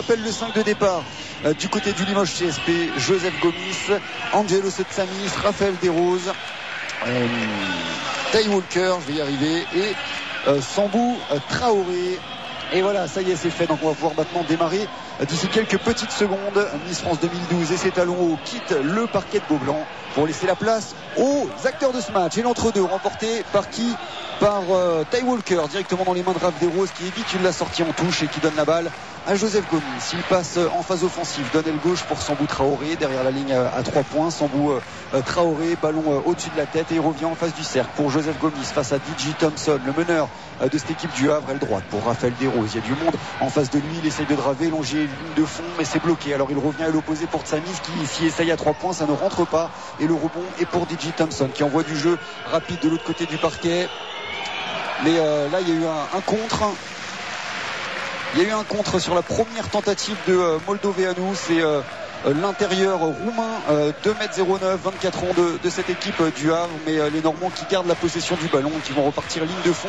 rappelle le 5 de départ du côté du Limoges CSP. Joseph Gomis, Angelo Setsamis, Raphaël Desroses, Ty Walker, je vais y arriver, et Sambou Traoré. Et voilà, ça y est, c'est fait. Donc on va pouvoir maintenant démarrer d'ici quelques petites secondes. Miss France 2012 et ses talons hauts quittent le parquet de Beaublanc pour laisser la place aux acteurs de ce match. Et l'entre-deux remporté par qui? Par Ty Walker, directement dans les mains de Raph Desroses, qui évite une la sortie en touche et qui donne la balle à Joseph Gomis. Il passe en phase offensive, donne aile gauche pour Sambou Traoré, derrière la ligne à 3 points. Sambou Traoré, ballon au-dessus de la tête, et il revient en face du cercle pour Joseph Gomis face à DJ Thompson, le meneur de cette équipe du Havre. Aile droite pour Raphaël Desroses. Il y a du monde en face de lui, il essaye de draver, longer une ligne de fond, mais c'est bloqué. Alors il revient à l'opposé pour Tsamis, qui s'y essaye à 3 points, ça ne rentre pas, et le rebond est pour DJ Thompson, qui envoie du jeu rapide de l'autre côté du parquet. Mais là il y a eu un contre. Il y a eu un contre sur la première tentative de Moldoveanu. C'est l'intérieur roumain, 2m09, 24 ans de cette équipe du Havre. Mais les Normands qui gardent la possession du ballon, qui vont repartir ligne de fond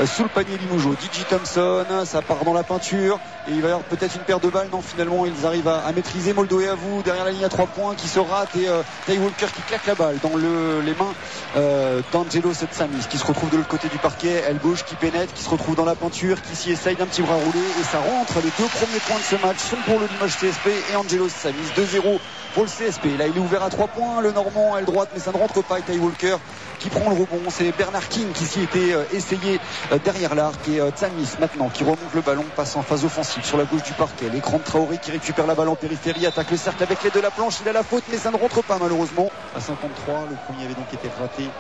sous le panier Limougeau. DJ Thompson, ça part dans la peinture, et il va y avoir peut-être une paire de balles. Non, finalement ils arrivent à maîtriser. Moldoveanu derrière la ligne à 3 points qui se rate, et Ty Walker qui claque la balle dans les mains d'Angelo Setsamis, qui se retrouve de l'autre côté du parquet, aile gauche qui pénètre, qui se retrouve dans la peinture, qui s'y essaye d'un petit bras roulé, et ça rentre. Les 2 premiers points de ce match sont pour le Limoges CSP et Angelo Setsamis. 2-0 pour le CSP. Là il est ouvert à 3 points, le Normand aile droite, mais ça ne rentre pas, et Ty Walker qui prend le rebond. C'est Bernard King qui s'y était essayé derrière l'arc, et Tsamis maintenant qui remonte le ballon, passe en phase offensive sur la gauche du parquet. L'écran de Traoré qui récupère la balle en périphérie, attaque le cercle avec l'aide de la planche, il a la faute, mais ça ne rentre pas malheureusement. À 53, le premier avait donc été raté,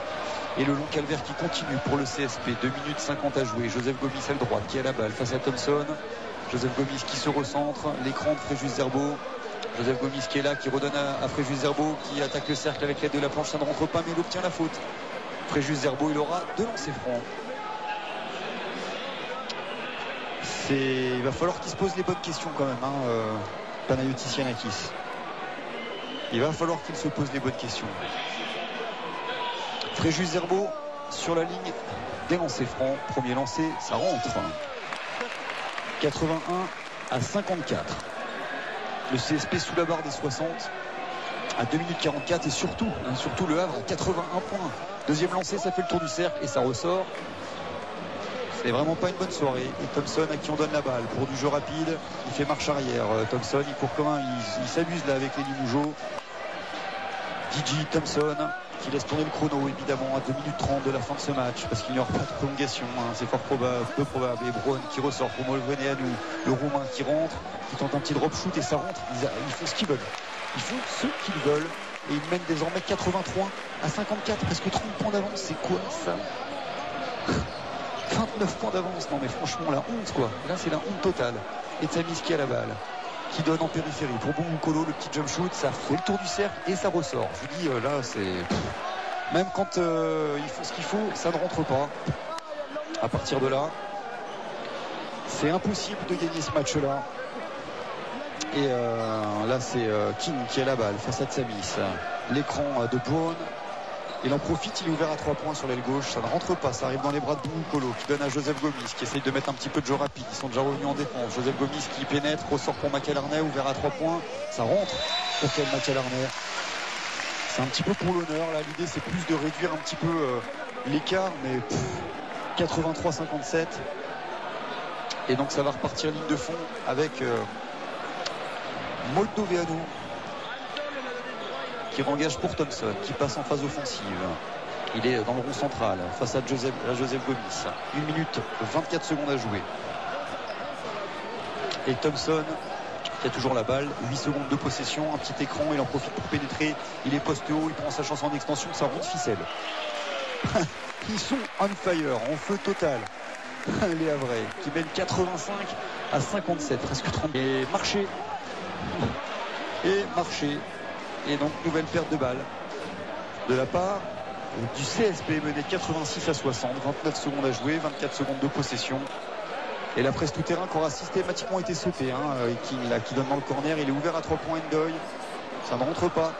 et le long calvaire qui continue pour le CSP. 2 minutes 50 à jouer. Joseph Gomis aile droite qui a la balle face à Thompson. Joseph Gomis qui se recentre, l'écran de Fréjus Zerbo. Joseph Gomis qui est là, qui redonne à Fréjus Zerbo, qui attaque le cercle avec l'aide de la planche, ça ne rentre pas, mais il obtient la faute. Fréjus Zerbo, il aura 2 lancers francs. Il va falloir qu'il se pose les bonnes questions quand même, Panayotis Giannakis. Il va falloir qu'il se pose les bonnes questions. Fréjus Zerbo sur la ligne des lancers francs. Premier lancé, ça rentre. 81 à 54. Le CSP sous la barre des 60 à 2 minutes 44, et surtout le Havre à 81 points. Deuxième lancé, ça fait le tour du cercle et ça ressort. C'est vraiment pas une bonne soirée. Et Thompson, à qui on donne la balle pour du jeu rapide, il fait marche arrière. Thompson, il court comme il s'amuse là avec les Limougeaux. DJ Thompson qui laisse tourner le chrono évidemment à 2 minutes 30 de la fin de ce match, parce qu'il n'y aura pas de prolongation, c'est fort probable, peu probable. Et Braun qui ressort pour Moldoveanu, le Roumain qui rentre, qui tente un petit drop shoot, et ça rentre. Ils font ce qu'ils veulent. Ils font ce qu'ils veulent, et ils mènent désormais 83 à 54, presque 30 points d'avance. C'est quoi ça? 29 points d'avance. Non mais franchement la honte quoi. Là c'est la honte totale. Et Tsamis qui a la balle, qui donne en périphérie pour Boumukolo, le petit jump shoot, ça fait le tour du cercle et ça ressort. Je vous dis là c'est... Même quand il faut ce qu'il faut, ça ne rentre pas. À partir de là, c'est impossible de gagner ce match là. Et là c'est King qui a la balle face à Tsamis. L'écran de Brown. Il en profite, il est ouvert à 3 points sur l'aile gauche, ça ne rentre pas, ça arrive dans les bras de Boumukolo qui donne à Joseph Gomis, qui essaye de mettre un petit peu de jeu rapide. Ils sont déjà revenus en défense. Joseph Gomis qui pénètre, ressort pour Macalarnet, ouvert à 3 points, ça rentre pour Ken Macalarnet. C'est un petit peu pour l'honneur là, l'idée c'est plus de réduire un petit peu l'écart, mais 83-57. Et donc ça va repartir ligne de fond avec Moldoveanu qui engage pour Thompson, qui passe en phase offensive. Il est dans le rond central face à Joseph Gomis. 1 minute 24 secondes à jouer. Et Thompson qui a toujours la balle, 8 secondes de possession, un petit écran, il en profite pour pénétrer, il est poste haut, il prend sa chance en extension, ça roule ficelle. Ils sont on fire, en feu total. Les Havrais qui mènent 85 à 57, presque 30. Et marché. Et donc nouvelle perte de balle de la part du CSP, mené 86 à 60, 29 secondes à jouer, 24 secondes de possession. Et la presse tout-terrain qui aura systématiquement été sautée, qui donne dans le corner. Il est ouvert à 3 points, Ndoye. Ça ne rentre pas,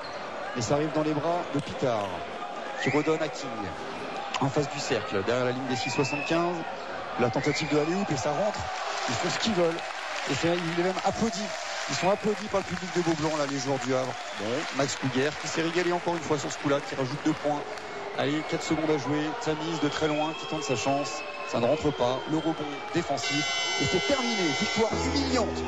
mais ça arrive dans les bras de Pitard, qui redonne à King en face du cercle, derrière la ligne des 6,75. La tentative de aller-hoop et ça rentre. Ils font ce qu'ils veulent. Et il est même applaudi. Ils sont applaudis par le public de Beaublanc, là, les joueurs du Havre. Bon, Max Couguer qui s'est régalé encore une fois sur ce coup-là, qui rajoute 2 points. Allez, 4 secondes à jouer. Tamise de très loin qui tente sa chance. Ça ne rentre pas. Le rebond défensif. Et c'est terminé. Victoire humiliante.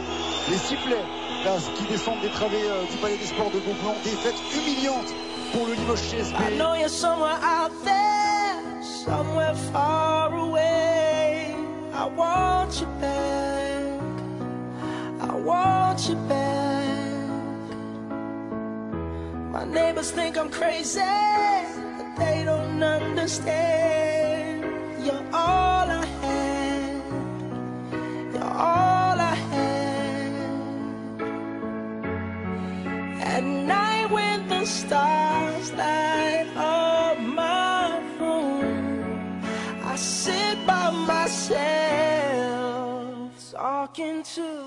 Les sifflets, là, qui descendent des travées du Palais des Sports de Beaublanc. Défaite humiliante pour le Limoges CSP. I know you're somewhere out there, somewhere far away. I want you back. I want you back. My neighbors think I'm crazy, but they don't understand. You're all I had. You're all I had. At night when the stars light up my room, I sit by myself talking to